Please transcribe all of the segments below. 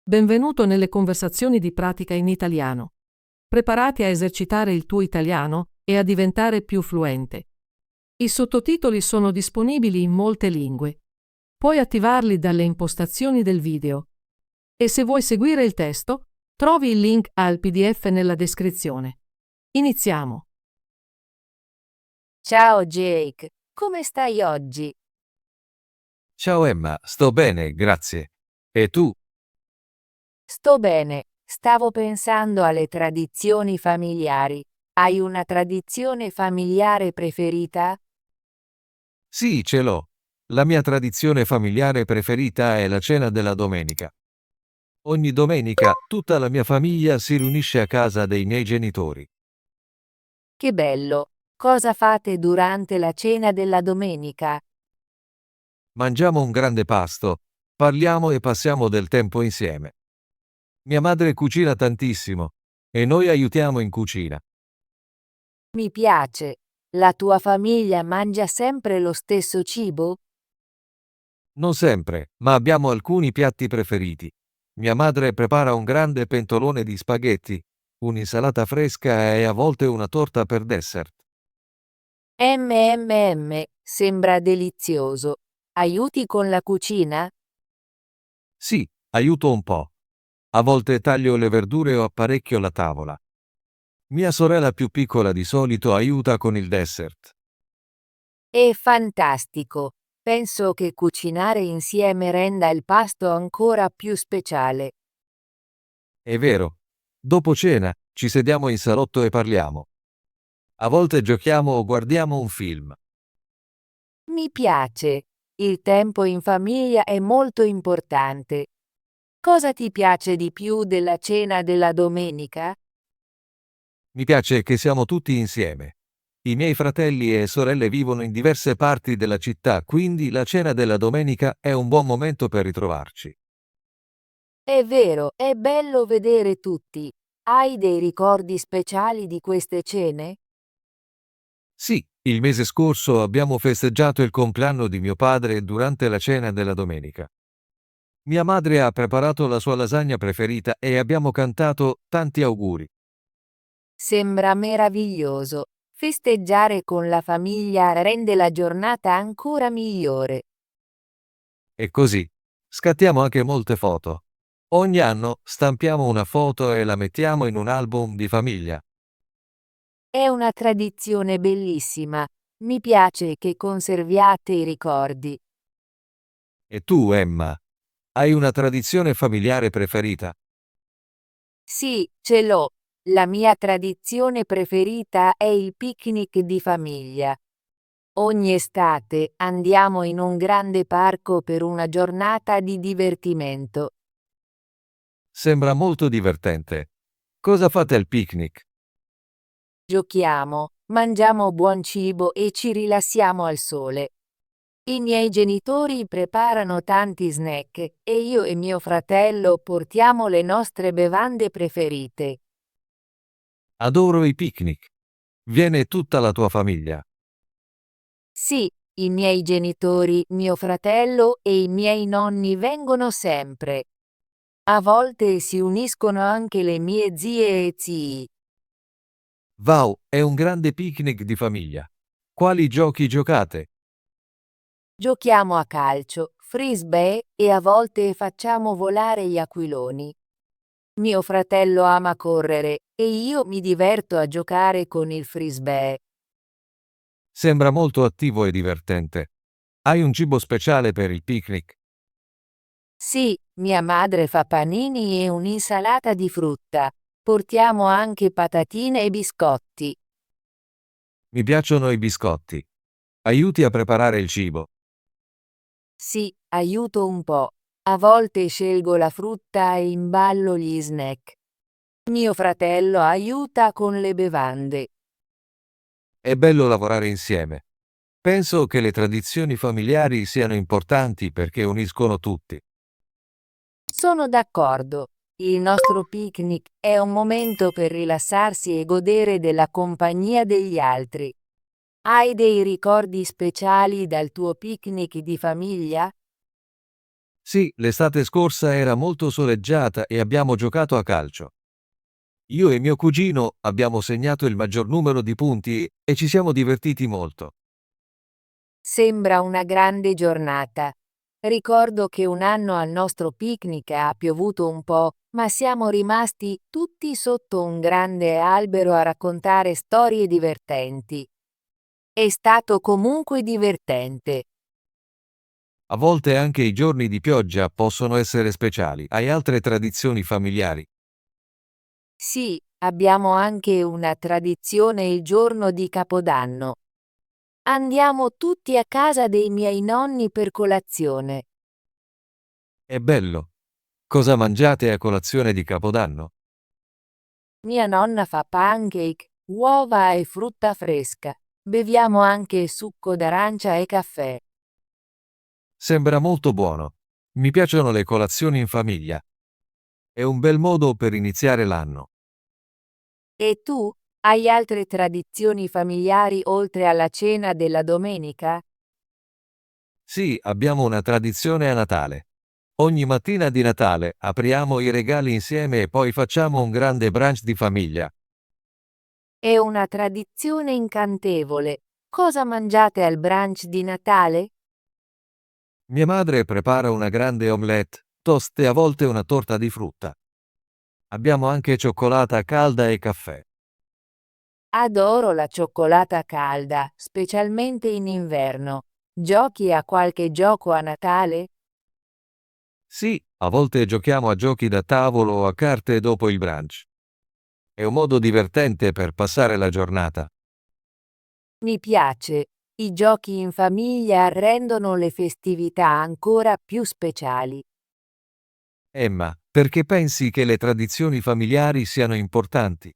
Benvenuto nelle conversazioni di pratica in italiano. Preparati a esercitare il tuo italiano e a diventare più fluente. I sottotitoli sono disponibili in molte lingue. Puoi attivarli dalle impostazioni del video. E se vuoi seguire il testo, trovi il link al PDF nella descrizione. Iniziamo. Ciao Jake, come stai oggi? Ciao Emma, sto bene, grazie. E tu? Sto bene, stavo pensando alle tradizioni familiari. Hai una tradizione familiare preferita? Sì, ce l'ho. La mia tradizione familiare preferita è la cena della domenica. Ogni domenica tutta la mia famiglia si riunisce a casa dei miei genitori. Che bello! Cosa fate durante la cena della domenica? Mangiamo un grande pasto, parliamo e passiamo del tempo insieme. Mia madre cucina tantissimo e noi aiutiamo in cucina. Mi piace. La tua famiglia mangia sempre lo stesso cibo? Non sempre, ma abbiamo alcuni piatti preferiti. Mia madre prepara un grande pentolone di spaghetti, un'insalata fresca e a volte una torta per dessert. Sembra delizioso. Aiuti con la cucina? Sì, aiuto un po'. A volte taglio le verdure o apparecchio la tavola. Mia sorella più piccola di solito aiuta con il dessert. È fantastico. Penso che cucinare insieme renda il pasto ancora più speciale. È vero. Dopo cena, ci sediamo in salotto e parliamo. A volte giochiamo o guardiamo un film. Mi piace. Il tempo in famiglia è molto importante. Cosa ti piace di più della cena della domenica? Mi piace che siamo tutti insieme. I miei fratelli e sorelle vivono in diverse parti della città, quindi la cena della domenica è un buon momento per ritrovarci. È vero, è bello vedere tutti. Hai dei ricordi speciali di queste cene? Sì, il mese scorso abbiamo festeggiato il compleanno di mio padre durante la cena della domenica. Mia madre ha preparato la sua lasagna preferita e abbiamo cantato tanti auguri. Sembra meraviglioso. Festeggiare con la famiglia rende la giornata ancora migliore. E così, scattiamo anche molte foto. Ogni anno stampiamo una foto e la mettiamo in un album di famiglia. È una tradizione bellissima. Mi piace che conserviate i ricordi. E tu, Emma, hai una tradizione familiare preferita? Sì, ce l'ho. La mia tradizione preferita è il picnic di famiglia. Ogni estate andiamo in un grande parco per una giornata di divertimento. Sembra molto divertente. Cosa fate al picnic? Giochiamo, mangiamo buon cibo e ci rilassiamo al sole. I miei genitori preparano tanti snack e io e mio fratello portiamo le nostre bevande preferite. Adoro i picnic. Viene tutta la tua famiglia. Sì, i miei genitori, mio fratello e i miei nonni vengono sempre. A volte si uniscono anche le mie zie e zii. Wow, è un grande picnic di famiglia. Quali giochi giocate? Giochiamo a calcio, frisbee e a volte facciamo volare gli aquiloni. Mio fratello ama correre e io mi diverto a giocare con il frisbee. Sembra molto attivo e divertente. Hai un cibo speciale per il picnic? Sì, mia madre fa panini e un'insalata di frutta. Portiamo anche patatine e biscotti. Mi piacciono i biscotti. Aiuti a preparare il cibo. Sì, aiuto un po'. A volte scelgo la frutta e imballo gli snack. Mio fratello aiuta con le bevande. È bello lavorare insieme. Penso che le tradizioni familiari siano importanti perché uniscono tutti. Sono d'accordo. Il nostro picnic è un momento per rilassarsi e godere della compagnia degli altri. Hai dei ricordi speciali dal tuo picnic di famiglia? Sì, l'estate scorsa era molto soleggiata e abbiamo giocato a calcio. Io e mio cugino abbiamo segnato il maggior numero di punti e ci siamo divertiti molto. Sembra una grande giornata. Ricordo che un anno al nostro picnic ha piovuto un po', ma siamo rimasti tutti sotto un grande albero a raccontare storie divertenti. È stato comunque divertente. A volte anche i giorni di pioggia possono essere speciali. Hai altre tradizioni familiari? Sì, abbiamo anche una tradizione il giorno di Capodanno. Andiamo tutti a casa dei miei nonni per colazione. È bello. Cosa mangiate a colazione di Capodanno? Mia nonna fa pancake, uova e frutta fresca. Beviamo anche succo d'arancia e caffè. Sembra molto buono. Mi piacciono le colazioni in famiglia. È un bel modo per iniziare l'anno. E tu? Hai altre tradizioni familiari oltre alla cena della domenica? Sì, abbiamo una tradizione a Natale. Ogni mattina di Natale apriamo i regali insieme e poi facciamo un grande brunch di famiglia. È una tradizione incantevole. Cosa mangiate al brunch di Natale? Mia madre prepara una grande omelette, toast e a volte una torta di frutta. Abbiamo anche cioccolata calda e caffè. Adoro la cioccolata calda, specialmente in inverno. Giochi a qualche gioco a Natale? Sì, a volte giochiamo a giochi da tavolo o a carte dopo il brunch. È un modo divertente per passare la giornata. Mi piace. I giochi in famiglia rendono le festività ancora più speciali. Emma, perché pensi che le tradizioni familiari siano importanti?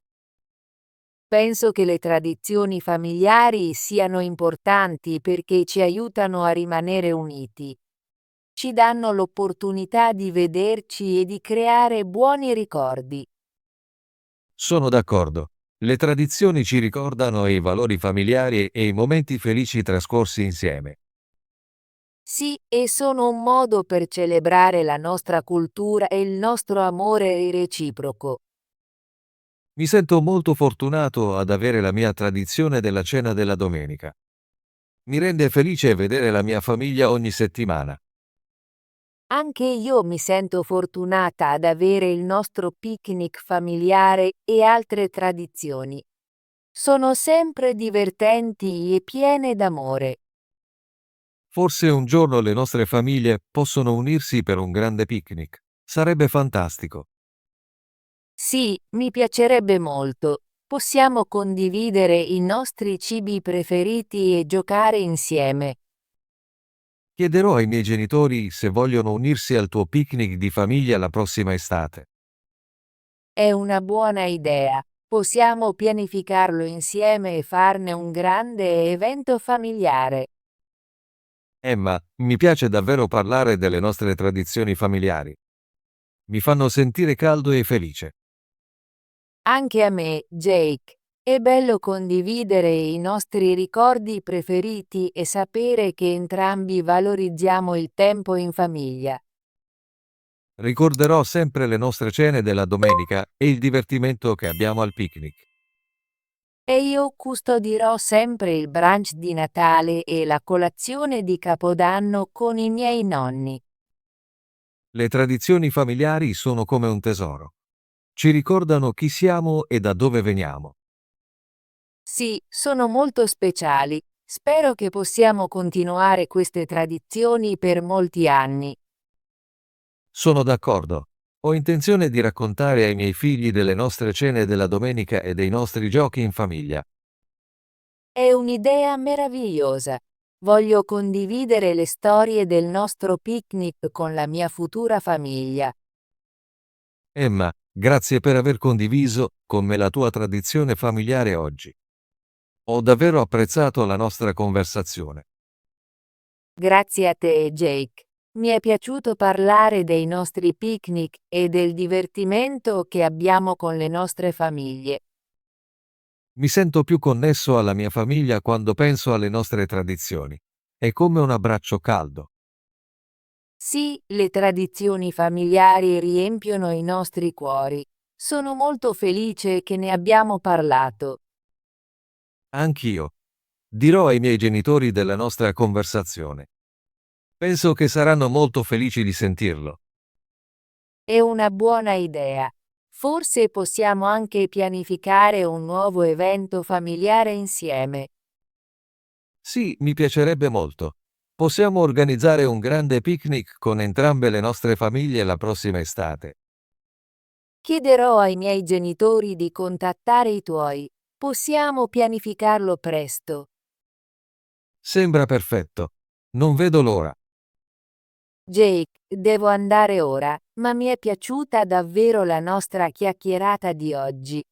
Penso che le tradizioni familiari siano importanti perché ci aiutano a rimanere uniti. Ci danno l'opportunità di vederci e di creare buoni ricordi. Sono d'accordo. Le tradizioni ci ricordano i valori familiari e i momenti felici trascorsi insieme. Sì, e sono un modo per celebrare la nostra cultura e il nostro amore reciproco. Mi sento molto fortunato ad avere la mia tradizione della cena della domenica. Mi rende felice vedere la mia famiglia ogni settimana. Anche io mi sento fortunata ad avere il nostro picnic familiare e altre tradizioni. Sono sempre divertenti e piene d'amore. Forse un giorno le nostre famiglie possono unirsi per un grande picnic. Sarebbe fantastico. Sì, mi piacerebbe molto. Possiamo condividere i nostri cibi preferiti e giocare insieme. Chiederò ai miei genitori se vogliono unirsi al tuo picnic di famiglia la prossima estate. È una buona idea. Possiamo pianificarlo insieme e farne un grande evento familiare. Emma, mi piace davvero parlare delle nostre tradizioni familiari. Mi fanno sentire caldo e felice. Anche a me, Jake. È bello condividere i nostri ricordi preferiti e sapere che entrambi valorizziamo il tempo in famiglia. Ricorderò sempre le nostre cene della domenica e il divertimento che abbiamo al picnic. E io custodirò sempre il brunch di Natale e la colazione di Capodanno con i miei nonni. Le tradizioni familiari sono come un tesoro. Ci ricordano chi siamo e da dove veniamo. Sì, sono molto speciali. Spero che possiamo continuare queste tradizioni per molti anni. Sono d'accordo. Ho intenzione di raccontare ai miei figli delle nostre cene della domenica e dei nostri giochi in famiglia. È un'idea meravigliosa. Voglio condividere le storie del nostro picnic con la mia futura famiglia. Emma, grazie per aver condiviso con me la tua tradizione familiare oggi. Ho davvero apprezzato la nostra conversazione. Grazie a te, Jake. Mi è piaciuto parlare dei nostri picnic e del divertimento che abbiamo con le nostre famiglie. Mi sento più connesso alla mia famiglia quando penso alle nostre tradizioni. È come un abbraccio caldo. Sì, le tradizioni familiari riempiono i nostri cuori. Sono molto felice che ne abbiamo parlato. Anch'io. Dirò ai miei genitori della nostra conversazione. Penso che saranno molto felici di sentirlo. È una buona idea. Forse possiamo anche pianificare un nuovo evento familiare insieme. Sì, mi piacerebbe molto. Possiamo organizzare un grande picnic con entrambe le nostre famiglie la prossima estate. Chiederò ai miei genitori di contattare i tuoi. Possiamo pianificarlo presto. Sembra perfetto. Non vedo l'ora. Jake, devo andare ora, ma mi è piaciuta davvero la nostra chiacchierata di oggi.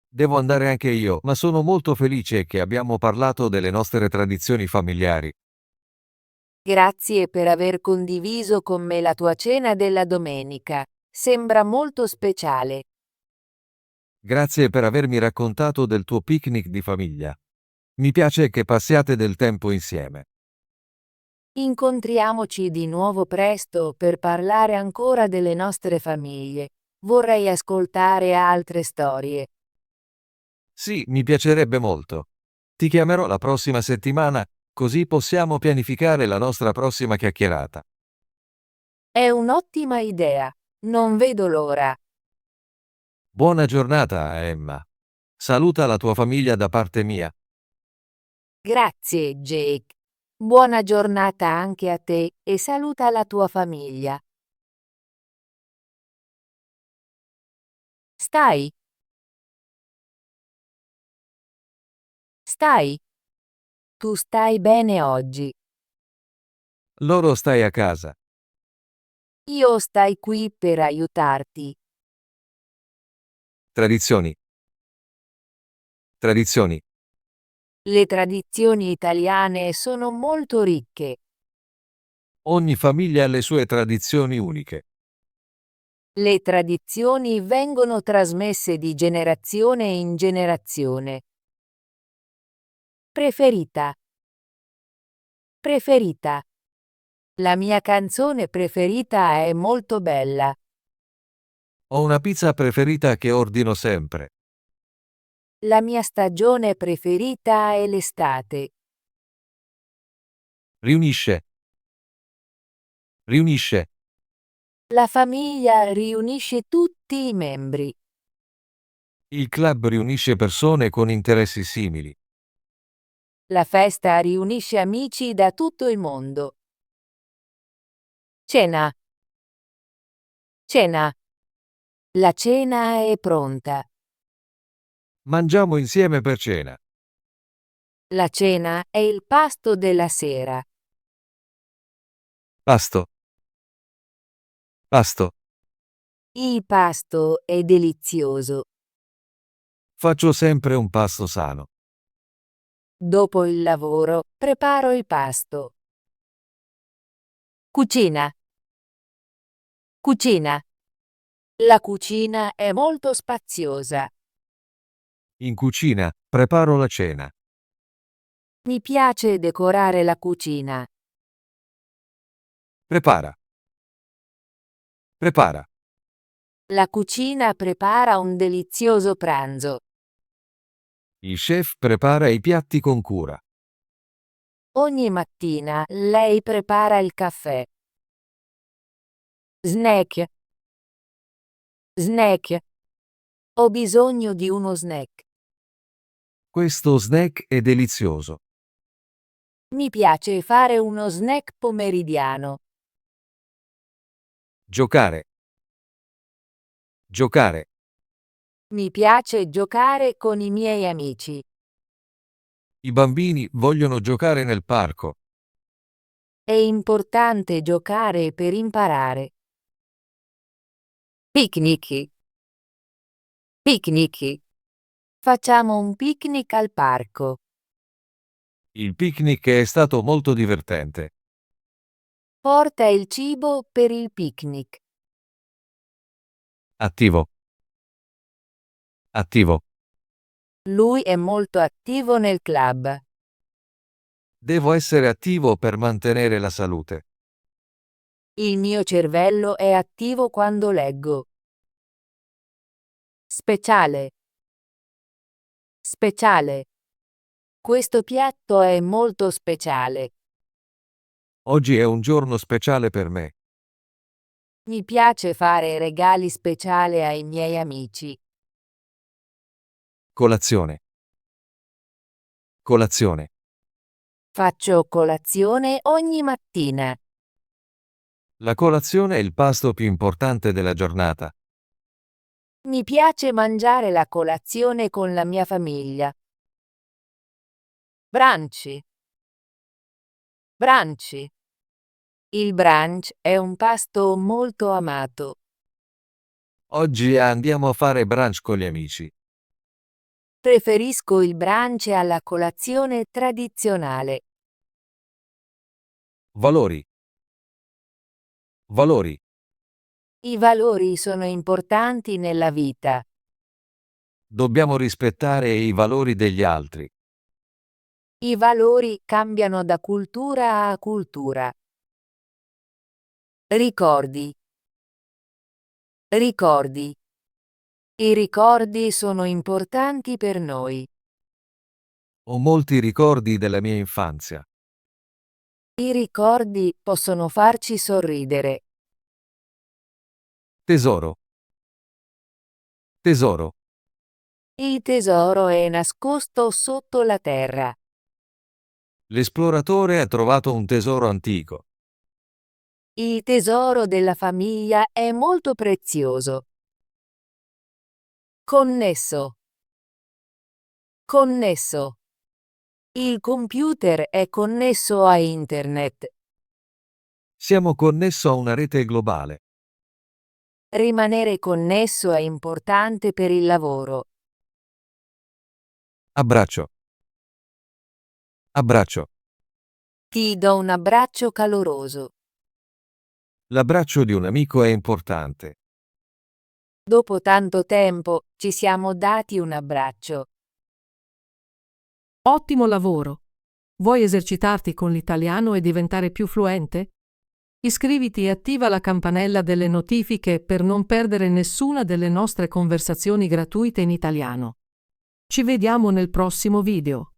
Devo andare anche io, ma sono molto felice che abbiamo parlato delle nostre tradizioni familiari. Grazie per aver condiviso con me la tua cena della domenica. Sembra molto speciale. Grazie per avermi raccontato del tuo picnic di famiglia. Mi piace che passiate del tempo insieme. Incontriamoci di nuovo presto per parlare ancora delle nostre famiglie. Vorrei ascoltare altre storie. Sì, mi piacerebbe molto. Ti chiamerò la prossima settimana, così possiamo pianificare la nostra prossima chiacchierata. È un'ottima idea. Non vedo l'ora. Buona giornata, Emma. Saluta la tua famiglia da parte mia. Grazie, Jake. Buona giornata anche a te e saluta la tua famiglia. Stai? Stai? Tu stai bene oggi. Loro stai a casa. Io stai qui per aiutarti. Tradizioni. Tradizioni. Le tradizioni italiane sono molto ricche. Ogni famiglia ha le sue tradizioni uniche. Le tradizioni vengono trasmesse di generazione in generazione. Preferita. Preferita. La mia canzone preferita è molto bella. Ho una pizza preferita che ordino sempre. La mia stagione preferita è l'estate. Riunisce. Riunisce. La famiglia riunisce tutti i membri. Il club riunisce persone con interessi simili. La festa riunisce amici da tutto il mondo. Cena. Cena. La cena è pronta. Mangiamo insieme per cena. La cena è il pasto della sera. Pasto. Pasto. Il pasto è delizioso. Faccio sempre un pasto sano. Dopo il lavoro, preparo il pasto. Cucina. Cucina. La cucina è molto spaziosa. In cucina, preparo la cena. Mi piace decorare la cucina. Prepara. Prepara. La cucina prepara un delizioso pranzo. Il chef prepara i piatti con cura. Ogni mattina lei prepara il caffè. Snack. Snack. Ho bisogno di uno snack. Questo snack è delizioso. Mi piace fare uno snack pomeridiano. Giocare. Giocare. Mi piace giocare con i miei amici. I bambini vogliono giocare nel parco. È importante giocare per imparare. Picnic. Picnic. Facciamo un picnic al parco. Il picnic è stato molto divertente. Porta il cibo per il picnic. Attivo. Attivo. Lui è molto attivo nel club. Devo essere attivo per mantenere la salute. Il mio cervello è attivo quando leggo. Speciale. Speciale. Questo piatto è molto speciale. Oggi è un giorno speciale per me. Mi piace fare regali speciali ai miei amici. Colazione. Colazione. Faccio colazione ogni mattina. La colazione è il pasto più importante della giornata. Mi piace mangiare la colazione con la mia famiglia. Brunch. Brunch. Il brunch è un pasto molto amato. Oggi andiamo a fare brunch con gli amici. Preferisco il brunch alla colazione tradizionale. Valori. Valori. I valori sono importanti nella vita. Dobbiamo rispettare i valori degli altri. I valori cambiano da cultura a cultura. Ricordi. Ricordi. I ricordi sono importanti per noi. Ho molti ricordi della mia infanzia. I ricordi possono farci sorridere. Tesoro. Tesoro. Il tesoro è nascosto sotto la terra. L'esploratore ha trovato un tesoro antico. Il tesoro della famiglia è molto prezioso. Connesso. Connesso. Il computer è connesso a internet. Siamo connesso a una rete globale. Rimanere connesso è importante per il lavoro. Abbraccio. Abbraccio. Ti do un abbraccio caloroso. L'abbraccio di un amico è importante. Dopo tanto tempo, ci siamo dati un abbraccio. Ottimo lavoro! Vuoi esercitarti con l'italiano e diventare più fluente? Iscriviti e attiva la campanella delle notifiche per non perdere nessuna delle nostre conversazioni gratuite in italiano. Ci vediamo nel prossimo video.